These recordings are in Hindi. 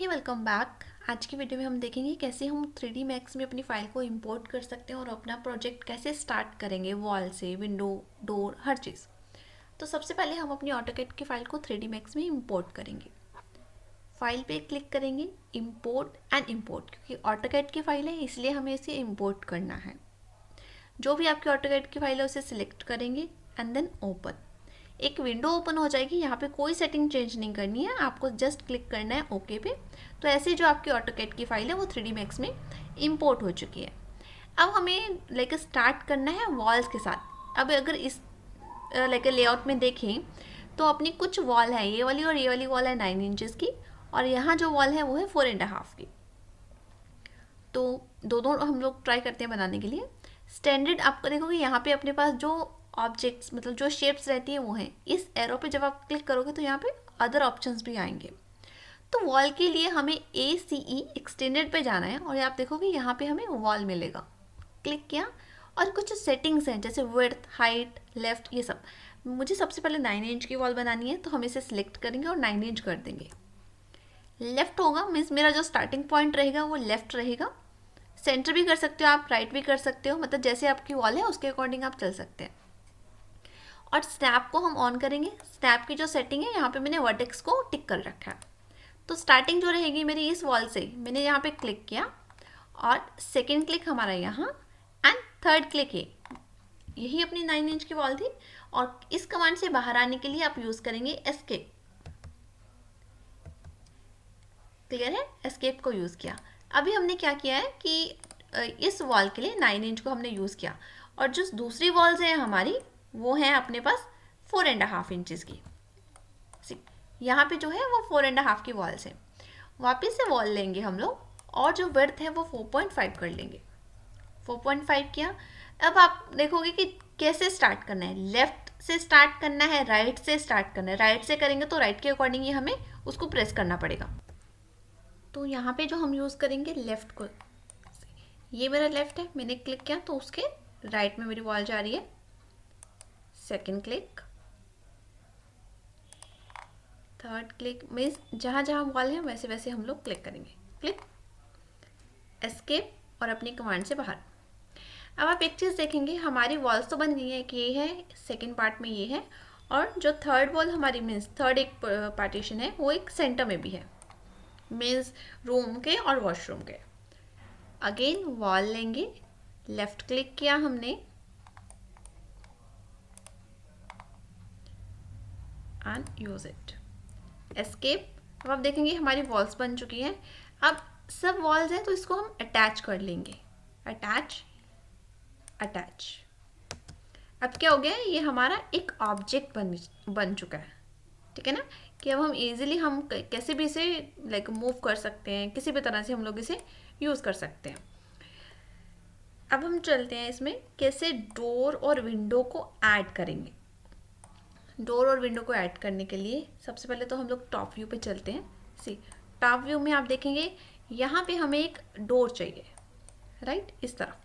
हे वेलकम बैक। आज की वीडियो में हम देखेंगे कैसे हम 3D मैक्स में अपनी फाइल को इंपोर्ट कर सकते हैं और अपना प्रोजेक्ट कैसे स्टार्ट करेंगे, वॉल से, विंडो, डोर, हर चीज़। तो सबसे पहले हम अपनी ऑटोकैड की फाइल को 3D मैक्स में इंपोर्ट करेंगे। फाइल पे क्लिक करेंगे, इंपोर्ट एंड इंपोर्ट, क्योंकि ऑटोकैड की फाइल है इसलिए हमें इसे इंपोर्ट करना है। जो भी आपकी ऑटोकैड की फाइल है उसे सिलेक्ट करेंगे एंड देन ओपन। एक विंडो ओपन हो जाएगी। यहाँ पे कोई सेटिंग चेंज नहीं करनी है, आपको जस्ट क्लिक करना है ओके पे। तो ऐसे जो आपकी ऑटोकैड की फाइल है वो 3D मैक्स में इंपोर्ट हो चुकी है। अब हमें लाइक स्टार्ट करना है वॉल्स के साथ। अब अगर इस लाइक लेआउट में देखें तो अपनी कुछ वॉल है, ये वाली और ये वाली वॉल है 9 इंचेस की, और यहाँ जो वॉल है वो है 4.5 की। तो दोनों हम लोग ट्राई करते हैं बनाने के लिए। स्टैंडर्ड आपको देखोगे यहाँ पे अपने पास जो ऑब्जेक्ट्स मतलब जो शेप्स रहती हैं वो हैं। इस एरो पे जब आप क्लिक करोगे तो यहाँ पे अदर ऑप्शंस भी आएंगे। तो वॉल के लिए हमें ACE एक्सटेंडेड पे जाना है और आप देखोगे यहाँ पे हमें वॉल मिलेगा। क्लिक किया और कुछ सेटिंग्स हैं जैसे विड्थ, हाइट, लेफ्ट, ये सब। मुझे सबसे पहले 9 इंच की वॉल बनानी है तो हम इसे सिलेक्ट करेंगे और 9 इंच कर देंगे। लेफ्ट होगा मीन्स मेरा जो स्टार्टिंग पॉइंट रहेगा वो लेफ्ट रहेगा। सेंटर भी कर सकते हो आप, राइट भी कर सकते हो, मतलब जैसे आपकी वॉल है उसके अकॉर्डिंग आप चल सकते हैं। और स्नैप को हम ऑन करेंगे। स्नैप की जो सेटिंग है यहाँ पे मैंने वर्टेक्स को टिक कर रखा है। तो स्टार्टिंग जो रहेगी मेरी इस वॉल से, मैंने यहाँ पे क्लिक किया और सेकेंड क्लिक हमारा यहाँ एंड थर्ड क्लिक है। यही अपनी 9 इंच की वॉल थी और इस कमांड से बाहर आने के लिए आप यूज़ करेंगे एस्केप। क्लियर है? एस्केप को यूज़ किया। अभी हमने क्या किया है कि इस वॉल के लिए 9 इंच को हमने यूज़ किया और जो दूसरी वॉल्स हैं हमारी वो हैं अपने पास 4.5 इंचेस की। यहाँ पे जो है वो 4.5 की वॉल्स हैं। वापस से वॉल लेंगे हम लोग और जो वर्थ है वो 4.5 कर लेंगे। 4.5 किया। अब आप देखोगे कि कैसे स्टार्ट करना है। लेफ्ट से स्टार्ट करना है, राइट से स्टार्ट करना है। राइट से करेंगे तो राइट के अकॉर्डिंग ही हमें उसको प्रेस करना पड़ेगा। तो यहाँ पे जो हम यूज़ करेंगे लेफ़्ट को, ये मेरा लेफ़्ट है, मैंने क्लिक किया तो उसके राइट में मेरी वॉल जा रही है। Second click, third click, means जहाँ जहाँ वॉल है वैसे वैसे हम लोग क्लिक करेंगे। क्लिक, एस्केप और अपनी कमांड से बाहर। अब आप एक चीज़ देखेंगे, हमारी वॉल्स तो बन गई है। कि ये है सेकेंड पार्ट में, ये है, और जो थर्ड वॉल हमारी मीन्स थर्ड एक पार्टीशन है वो एक सेंटर में भी है, मीन्स रूम के और वॉशरूम के। अगेन वॉल लेंगे, लेफ्ट क्लिक किया हमने एंड यूज इट, एस्केप। अब आप देखेंगे हमारी वॉल्स बन चुकी हैं। अब सब वॉल्स हैं तो इसको हम अटैच कर लेंगे। Attach, attach. अब क्या हो गया है, ये हमारा एक ऑब्जेक्ट बन चुका है। ठीक है ना, कि अब हम इजीली हम कैसे भी इसे लाइक मूव कर सकते हैं, किसी भी तरह से हम लोग इसे यूज़ कर सकते हैं। अब हम चलते हैं इसमें कैसे डोर और विंडो को ऐड करेंगे। डोर और विंडो को ऐड करने के लिए सबसे पहले तो हम लोग टॉप व्यू पे चलते हैं। सी, टॉप व्यू में आप देखेंगे यहाँ पे हमें एक डोर चाहिए, राइट, इस तरफ।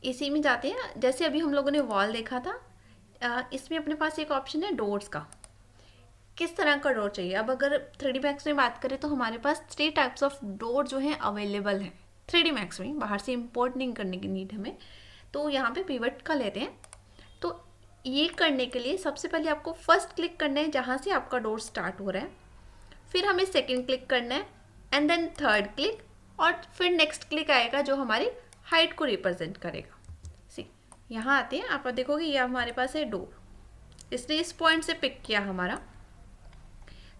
इसी में जाते हैं, जैसे अभी हम लोगों ने वॉल देखा था, इसमें अपने पास एक ऑप्शन है डोर्स का। किस तरह का डोर चाहिए। अब अगर 3D मैक्स में बात करें तो हमारे पास 3 टाइप्स ऑफ डोर जो हैं अवेलेबल हैं 3D मैक्स में, बाहर से इंपोर्ट नहीं करने की नीड हमें। तो यहाँ पे पिवट का लेते हैं। तो ये करने के लिए सबसे पहले आपको फर्स्ट क्लिक करना है जहाँ से आपका डोर स्टार्ट हो रहा है, फिर हमें सेकेंड क्लिक करना है एंड देन थर्ड क्लिक, और फिर नेक्स्ट क्लिक आएगा जो हमारी हाइट को रिप्रेजेंट करेगा। सी, यहाँ आते हैं, आप देखोगे ये हमारे पास है डोर, इसने इस पॉइंट से पिक किया हमारा।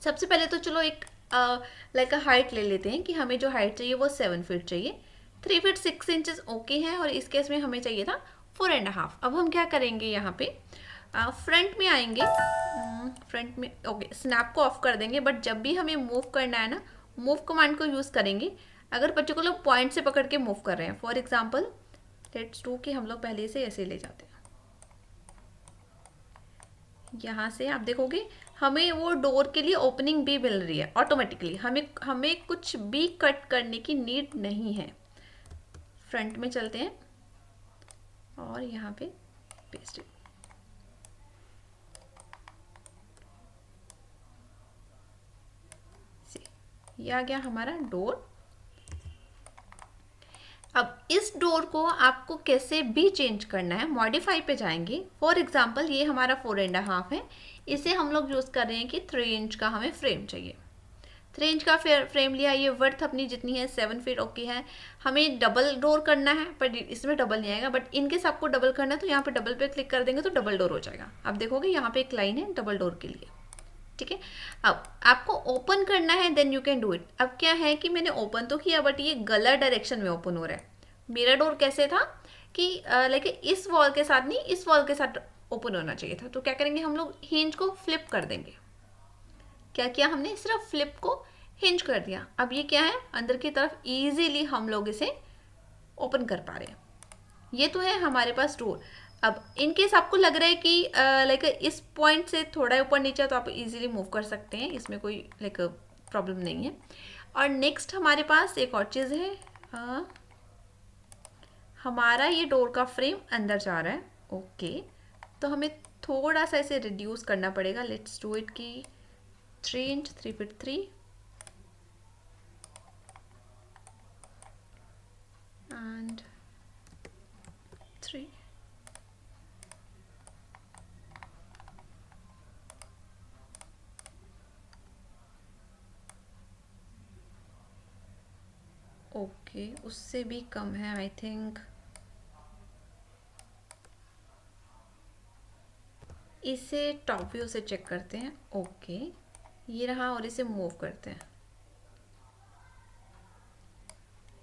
सबसे पहले तो चलो एक लाइक अ हाइट ले लेते हैं कि हमें जो हाइट चाहिए वो 7 फीट चाहिए। 3 फीट 6 इंचेस ओके है, और इस केस में हमें चाहिए था 4.5। अब हम क्या करेंगे, यहाँ पे फ्रंट में आएंगे। फ्रंट में ओके, स्नैप को ऑफ कर देंगे, बट जब भी हमें मूव करना है ना, मूव कमांड को यूज़ करेंगे। अगर पर्टिकुलर पॉइंट से पकड़ के मूव कर रहे हैं, फॉर एग्जाम्पल लेट्स डू कि हम लोग पहले से ऐसे ले जाते हैं। यहाँ से आप देखोगे हमें वो डोर के लिए ओपनिंग भी मिल रही है ऑटोमेटिकली, हमें हमें कुछ भी कट करने की नीड नहीं है। फ्रंट में चलते हैं और यहाँ पे पेस्ट। ये आ गया हमारा डोर। अब इस डोर को आपको कैसे भी चेंज करना है, मॉडिफाई पे जाएंगे। फॉर एग्जांपल ये हमारा 4.5 है, इसे हम लोग यूज़ कर रहे हैं कि 3 इंच का हमें फ्रेम चाहिए। 3 इंच का फ्रेम लिया, ये वर्थ अपनी जितनी है 7 फीट ओके है। हमें डबल डोर करना है पर इसमें डबल नहीं आएगा, बट इनकेस आपको डबल करना है तो यहाँ पे डबल पे क्लिक कर देंगे तो डबल डोर हो जाएगा। आप देखोगे यहाँ पे एक लाइन है डबल डोर के लिए, ठीक है। अब आपको ओपन करना है, then you can do it. अब क्या है कि मैंने ओपन तो किया बट ये गलत डायरेक्शन में ओपन हो रहा है। मेरा डोर कैसे था कि लाइक इस वॉल के साथ नहीं, इस वॉल के साथ ओपन होना चाहिए था। तो क्या करेंगे हम लोग, हिंज को फ्लिप कर देंगे। क्या किया हमने, सिर्फ फ्लिप को हिंज कर दिया। अब ये क्या है, अंदर की तरफ इजीली हम लोग इसे ओपन कर पा रहे हैं। ये तो है हमारे पास डोर। अब इनकेस आपको लग रहा है कि लाइक इस पॉइंट से थोड़ा ऊपर नीचे, तो आप इजीली मूव कर सकते हैं, इसमें कोई लाइक प्रॉब्लम नहीं है। और नेक्स्ट हमारे पास एक और चीज़ है, हमारा ये डोर का फ्रेम अंदर जा रहा है, ओके। तो हमें थोड़ा सा इसे रिड्यूस करना पड़ेगा। लेट्स डू इट की 3 इंच 3 फीट 3 and 3। ओके, उससे भी कम है आई थिंक। इसे टॉप व्यू से चेक करते हैं। ओके, ये रहा, और इसे मूव करते हैं।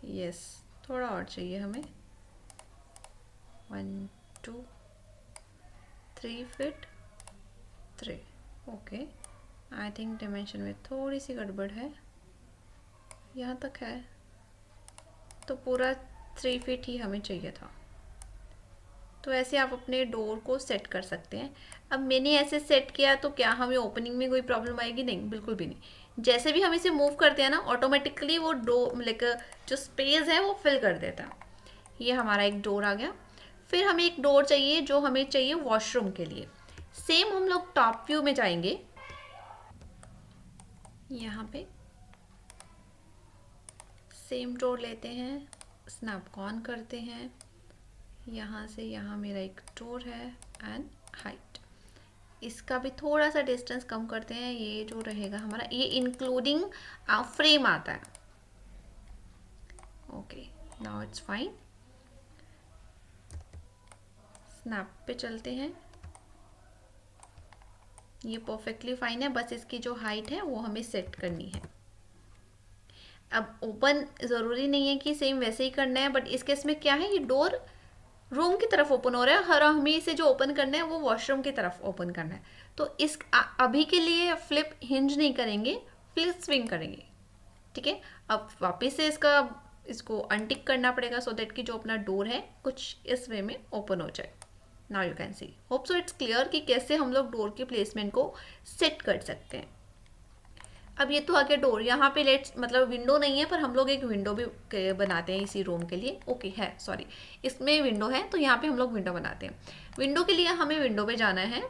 यस, थोड़ा और चाहिए हमें। 1 2 3 feet 3। Okay, I think dimension में थोड़ी सी गड़बड़ है, यहाँ तक है तो पूरा 3 फीट ही हमें चाहिए था। तो ऐसे आप अपने डोर को सेट कर सकते हैं। अब मैंने ऐसे सेट किया तो क्या हमें ओपनिंग में कोई प्रॉब्लम आएगी? नहीं, बिल्कुल भी नहीं। जैसे भी हम इसे मूव करते हैं ना, ऑटोमेटिकली वो डोर लाइक जो स्पेस है वो फिल कर देता है। ये हमारा एक डोर आ गया। फिर हमें एक डोर चाहिए जो हमें चाहिए वॉशरूम के लिए। सेम हम लोग टॉप व्यू में जाएंगे, यहाँ पे सेम डोर लेते हैं, स्नैप ऑन करते हैं, यहाँ से यहाँ मेरा एक डोर है एंड हाइट। इसका भी थोड़ा सा डिस्टेंस कम करते हैं। ये जो रहेगा हमारा, ये इंक्लूडिंग फ्रेम आता है। Okay, now it's fine. Snap पे चलते हैं, ये परफेक्टली फाइन है। बस इसकी जो हाइट है वो हमें सेट करनी है। अब ओपन ज़रूरी नहीं है कि सेम वैसे ही करना है, बट इस केस में क्या है, ये डोर रूम की तरफ ओपन हो रहा है, हर हमें इसे जो ओपन करना है वो वॉशरूम की तरफ ओपन करना है। तो इस अभी के लिए फ्लिप हिंज नहीं करेंगे, फ्लिप स्विंग करेंगे, ठीक है। अब वापस से इसको अनटिक करना पड़ेगा सो दैट कि जो अपना डोर है कुछ इस वे में ओपन हो जाए। Now you can see, hope so it's clear कि कैसे हम लोग डोर की प्लेसमेंट को सेट कर सकते हैं। अब ये तो आ गया डोर। यहाँ पे लेट्स मतलब विंडो नहीं है, पर हम लोग एक विंडो भी बनाते हैं इसी रूम के लिए। ओके है, सॉरी, इसमें विंडो है तो यहाँ पे हम लोग विंडो बनाते हैं। विंडो के लिए हमें विंडो पे जाना है।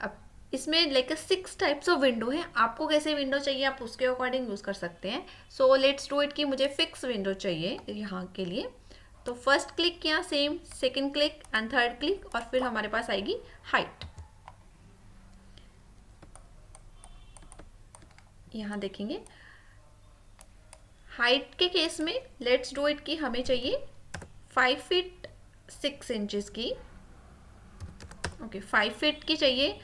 अब इसमें लाइक 6 टाइप्स ऑफ विंडो है, आपको कैसे विंडो चाहिए आप उसके अकॉर्डिंग यूज़ कर सकते हैं। सो लेट्स डू इट कि मुझे फिक्स विंडो चाहिए यहाँ के लिए। तो फर्स्ट क्लिक किया, same second click and third click, और फिर हमारे पास आएगी हाइट। यहाँ देखेंगे हाइट के केस में लेट्स डू इट कि हमें चाहिए 5 फीट 6 इंचेस की। ओके, 5 फीट की चाहिए।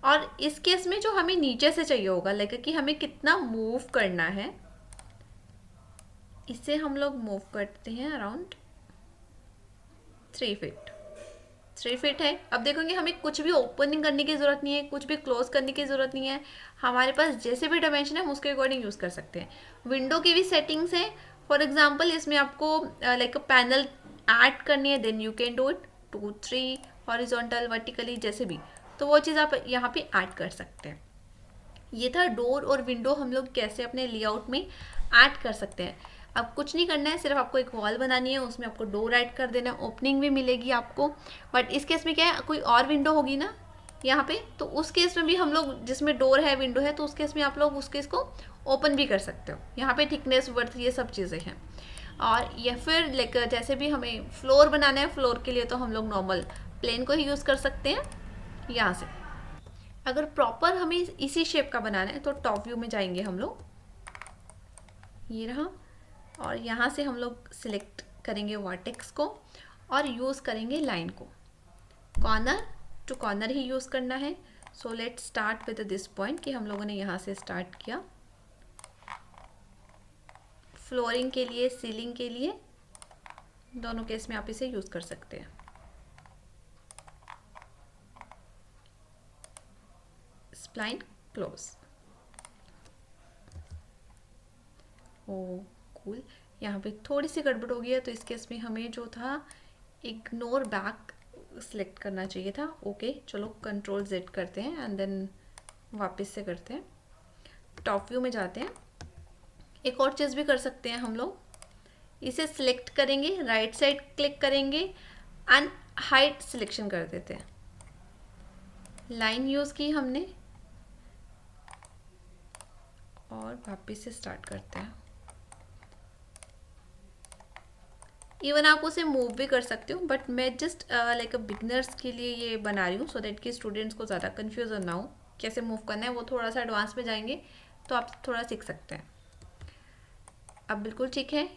और इस केस में जो हमें नीचे से चाहिए होगा, लाइक कि हमें कितना मूव करना है, इसे हम लोग मूव करते हैं अराउंड 3 फीट। 3 फीट है। अब देखोगे हमें कुछ भी ओपनिंग करने की ज़रूरत नहीं है, कुछ भी क्लोज करने की ज़रूरत नहीं है। हमारे पास जैसे भी डायमेंशन है हम उसके अकॉर्डिंग यूज़ कर सकते हैं। विंडो की भी सेटिंग्स हैं। फॉर एग्जांपल इसमें आपको लाइक पैनल ऐड करनी है, then you can do it 2 3 horizontal vertically जैसे भी, तो वो चीज़ आप यहाँ पे ऐड कर सकते हैं। ये था डोर और विंडो हम लोग कैसे अपने लेआउट में ऐड कर सकते हैं। अब कुछ नहीं करना है, सिर्फ आपको एक वॉल बनानी है, उसमें आपको डोर ऐड कर देना है, ओपनिंग भी मिलेगी आपको। बट इस केस में क्या है, कोई और विंडो होगी ना, यहाँ पे, तो उस केस में भी हम लोग जिसमें डोर है, विंडो है, तो उस केस में आप लोग उस केस को ओपन भी कर सकते हो। यहाँ पे थिकनेस, वर्थ, ये सब चीज़ें हैं। और या फिर लाइक जैसे भी हमें फ्लोर बनाना है, फ्लोर के लिए तो हम लोग नॉर्मल प्लेन को ही यूज़ कर सकते हैं यहाँ से। अगर प्रॉपर हमें इसी शेप का बनाना है तो टॉप व्यू में जाएंगे हम लोग, ये रहा, और यहाँ से हम लोग सिलेक्ट करेंगे वर्टेक्स को और यूज़ करेंगे लाइन को, कॉर्नर टू कॉर्नर ही यूज़ करना है। So let start with this point कि हम लोगों ने यहाँ से स्टार्ट किया। फ्लोरिंग के लिए, सीलिंग के लिए, दोनों केस में आप इसे यूज़ कर सकते हैं। Spline close. ओ कूल। यहाँ पे थोड़ी सी गड़बड़ हो गई है, तो इस केस में हमें जो था इग्नोर बैक सिलेक्ट करना चाहिए था। ओके चलो, कंट्रोल Z करते हैं एंड देन वापस से करते हैं, टॉप व्यू में जाते हैं। एक और चीज़ भी कर सकते हैं हम लोग, इसे सिलेक्ट करेंगे, राइट साइड क्लिक करेंगे एंड हाइट सिलेक्शन कर देते हैं। लाइन यूज़ की हमने और वापस से स्टार्ट करते हैं। इवन आप उसे मूव भी कर सकते हो, बट मैं जस्ट लाइक बिगनर्स के लिए ये बना रही हूँ सो दैट कि स्टूडेंट्स को ज़्यादा कन्फ्यूजन ना हो कैसे मूव करना है। वो थोड़ा सा एडवांस में जाएंगे तो आप थोड़ा सीख सकते हैं। अब बिल्कुल ठीक है।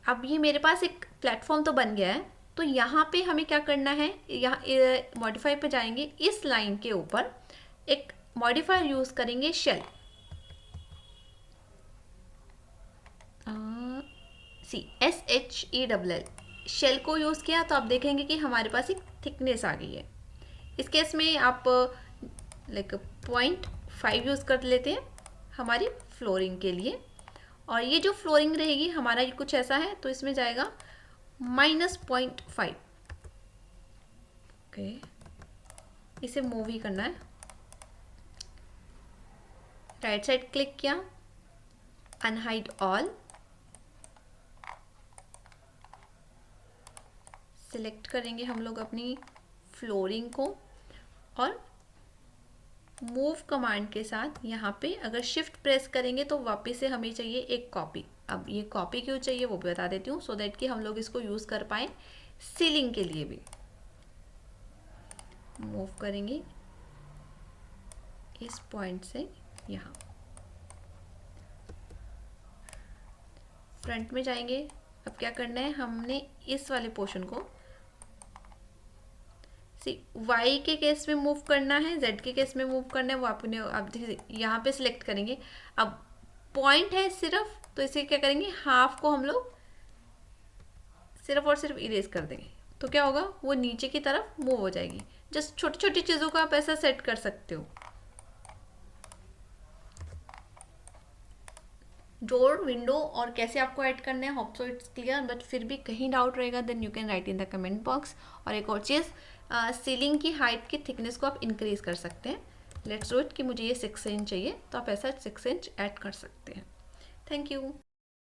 अब ये मेरे पास एक प्लेटफॉर्म तो बन गया है, तो यहाँ पे हमें क्या करना है, यहाँ मॉडिफाई पे जाएंगे, इस लाइन के ऊपर एक मॉडिफायर यूज़ करेंगे, शेल, SHELL। शेल को यूज़ किया तो आप देखेंगे कि हमारे पास एक थिकनेस आ गई है। इस केस में आप लाइक 0.5 यूज़ कर लेते हैं हमारी फ्लोरिंग के लिए। और ये जो फ्लोरिंग रहेगी हमारा ये कुछ ऐसा है, तो इसमें जाएगा -0.5। ओके, इसे मूव ही करना है। राइट साइड क्लिक किया, अनहाइड ऑल, सिलेक्ट करेंगे हम लोग अपनी फ्लोरिंग को और मूव कमांड के साथ यहाँ पे अगर शिफ्ट प्रेस करेंगे तो वापस से हमें चाहिए एक कॉपी। अब ये कॉपी क्यों चाहिए वो भी बता देती हूँ, सो दैट कि हम लोग इसको यूज़ कर पाए सीलिंग के लिए भी। मूव करेंगे इस पॉइंट से यहाँ, फ्रंट में जाएंगे। अब क्या करना है, हमने इस वाले पोर्शन को Y के केस में मूव करना है, Z के केस में मूव करना है, वो आपने आप यहाँ पे सिलेक्ट करेंगे। अब पॉइंट है सिर्फ, तो इसे क्या करेंगे, हाफ को हम लोग सिर्फ और सिर्फ इरेज कर देंगे, तो क्या होगा, वो नीचे की तरफ मूव हो जाएगी। जस्ट छोटी छोटी चीज़ों को आप ऐसा सेट कर सकते हो। डोर, विंडो और कैसे आपको ऐड करना है, hope so it's clear. But फिर भी कहीं डाउट रहेगा then you can write in the comment box. और एक और चीज़, सीलिंग की हाइट की थिकनेस को आप इंक्रीज कर सकते हैं। लेट्स डू इट कि मुझे ये 6 इंच चाहिए, तो आप ऐसा 6 इंच ऐड कर सकते हैं। Thank you.